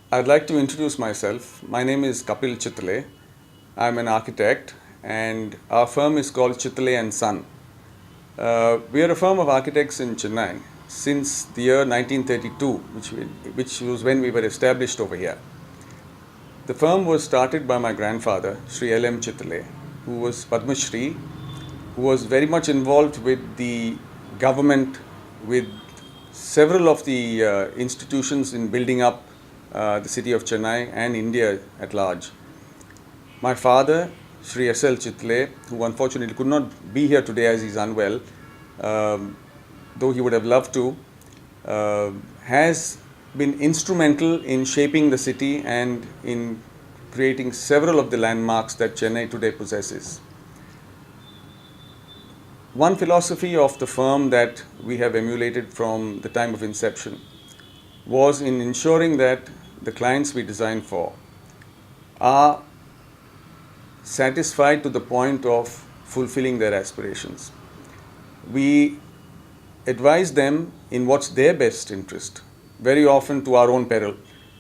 I'd like to introduce myself. My name is KapilS.Chitale. I'm an architect and our firm is called Chitale&Son. We are a firm of architects in Chennai since the year 1932, which was when we were established over here. The firm was started by my grandfather, Sri L.M. Chitale, who was Padma Shri, who was very much involved with the government, with several of the institutions in building up the city of Chennai and India at large. My father, Sri S.L. Chitale, who unfortunately could not be here today as he's unwell, though he would have loved to, has been instrumental in shaping the city and in creating several of the landmarks that Chennai today possesses. One philosophy of the firm that we have emulated from the time of inception was in ensuring that the clients we design for are satisfied to the point of fulfilling their aspirations. We advise them in what's their best interest, very often to our own peril.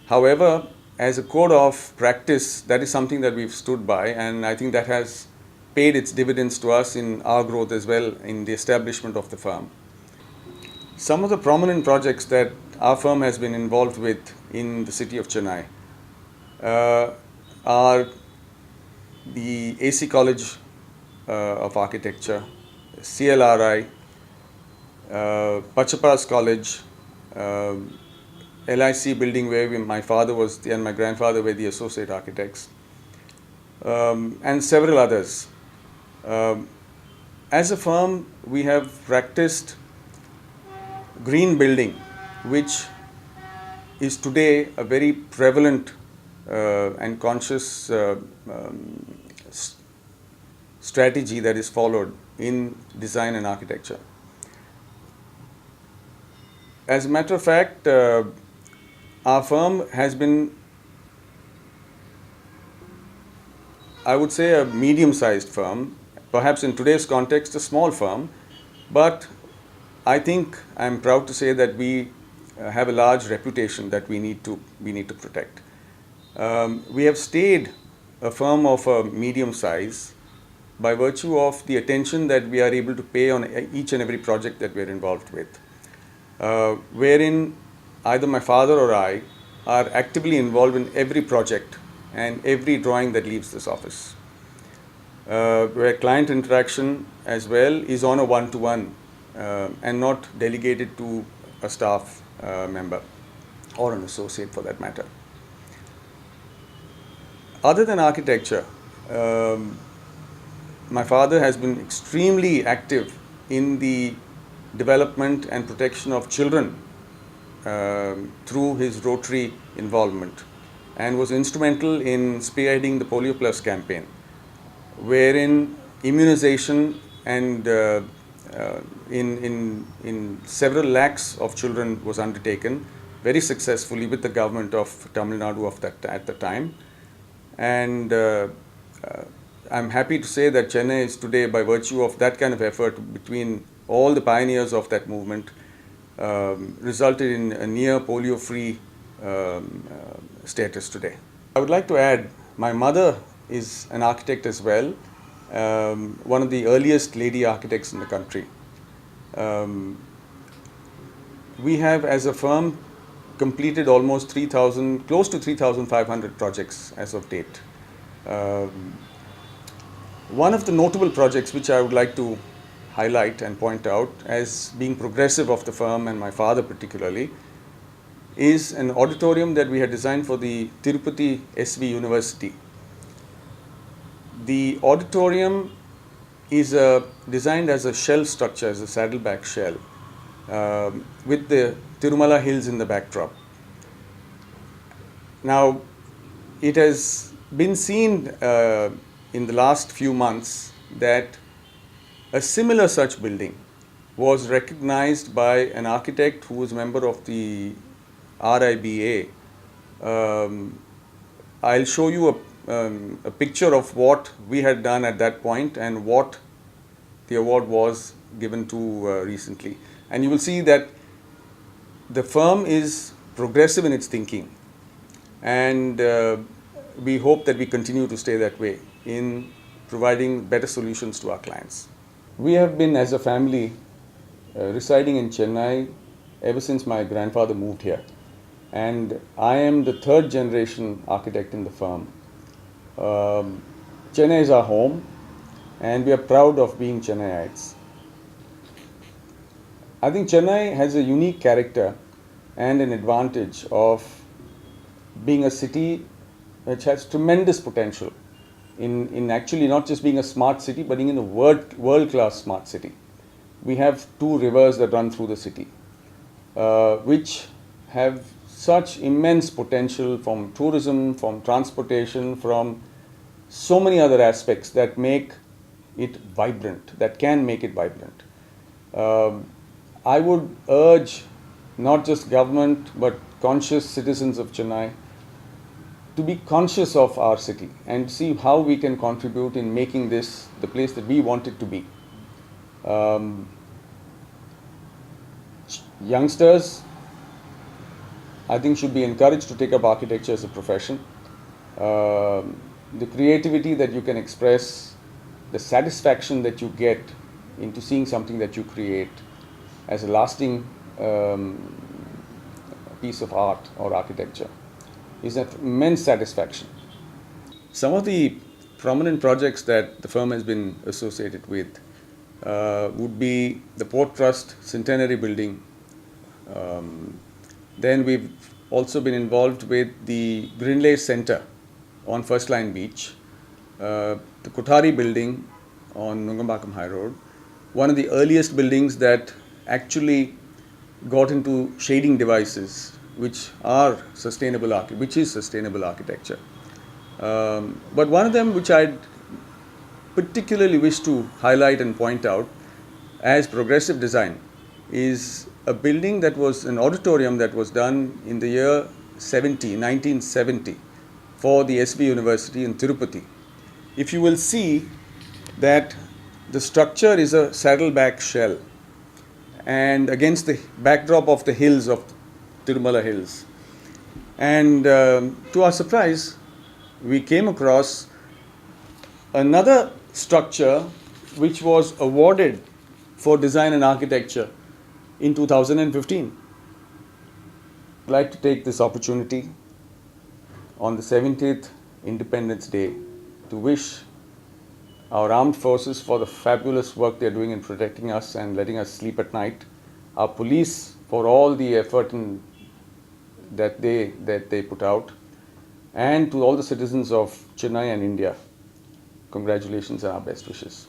However, as a code of practice, that is something that we've stood by, and I think that has paid its dividends to us in our growth as well in the establishment of the firm. Some of the prominent projects that our firm has been involved with in the city of Chennai are the AC College of Architecture, CLRI, Pachapa's College, LIC building where my father was and my grandfather were the associate architects, and several others. As a firm, we have practiced green building, which is today a very prevalent and conscious strategy that is followed in design and architecture. As a matter of fact, our firm has been, I would say, a medium-sized firm, perhaps in today's context a small firm, but I think I'm proud to say that we have a large reputation that we need to protect. We have stayed a firm of a medium size by virtue of the attention that we are able to pay on each and every project that we are involved with, wherein either my father or I are actively involved in every project and every drawing that leaves this office, where client interaction as well is on a one-to-one and not delegated to a staff member or an associate for that matter. Other than architecture, my father has been extremely active in the development and protection of children through his Rotary involvement, and was instrumental in spearheading the Polio Plus campaign, wherein immunization and in several lakhs of children was undertaken very successfully with the government of Tamil Nadu at the time. And I'm happy to say that Chennai is today, by virtue of that kind of effort between all the pioneers of that movement, resulted in a near polio-free status today. I would like to add, my mother is an architect as well, one of the earliest lady architects in the country. We have, as a firm, completed almost 3,000, close to 3,500 projects as of date. One of the notable projects which I would like to highlight and point out as being progressive of the firm and my father particularly is an auditorium that we had designed for the Tirupati SV University. The auditorium is designed as a shell structure, as a saddleback shell, with the Tirumala hills in the backdrop. Now, it has been seen in the last few months that a similar such building was recognized by an architect who was a member of the RIBA. I'll show you a picture of what we had done at that point and what the award was given to recently. And you will see that the firm is progressive in its thinking. and we hope that we continue to stay that way in providing better solutions to our clients. We have been, as a family, residing in Chennai ever since my grandfather moved here, and I am the third generation architect in the firm. Chennai is our home, and we are proud of being Chennaiites. I think Chennai has a unique character and an advantage of being a city which has tremendous potential in actually not just being a smart city, but being in a world-class smart city. We have two rivers that run through the city, which have such immense potential from tourism, from transportation, from so many other aspects that make it vibrant, that can make it vibrant. I would urge not just government but conscious citizens of Chennai to be conscious of our city and see how we can contribute in making this the place that we want it to be. Youngsters, I think, should be encouraged to take up architecture as a profession. The creativity that you can express, the satisfaction that you get into seeing something that you create as a lasting piece of art or architecture is an immense satisfaction. Some of the prominent projects that the firm has been associated with would be the Port Trust Centenary Building. Then we've also been involved with the Greenlace Center on First Line Beach, the Kothari Building on Nungambakkam High Road, one of the earliest buildings that actually got into shading devices, which is sustainable architecture. But one of them which I'd particularly wish to highlight and point out as progressive design is a building that was an auditorium that was done in the year 1970 for the SV University in Tirupati. If you will see that the structure is a saddleback shell and against the backdrop of the hills of Tirumala Hills. And to our surprise, we came across another structure which was awarded for design and architecture in 2015. I'd like to take this opportunity on the 70th Independence Day to wish our armed forces for the fabulous work they're doing in protecting us and letting us sleep at night, our police for all the effort that they put out, and to all the citizens of Chennai and India, congratulations and our best wishes.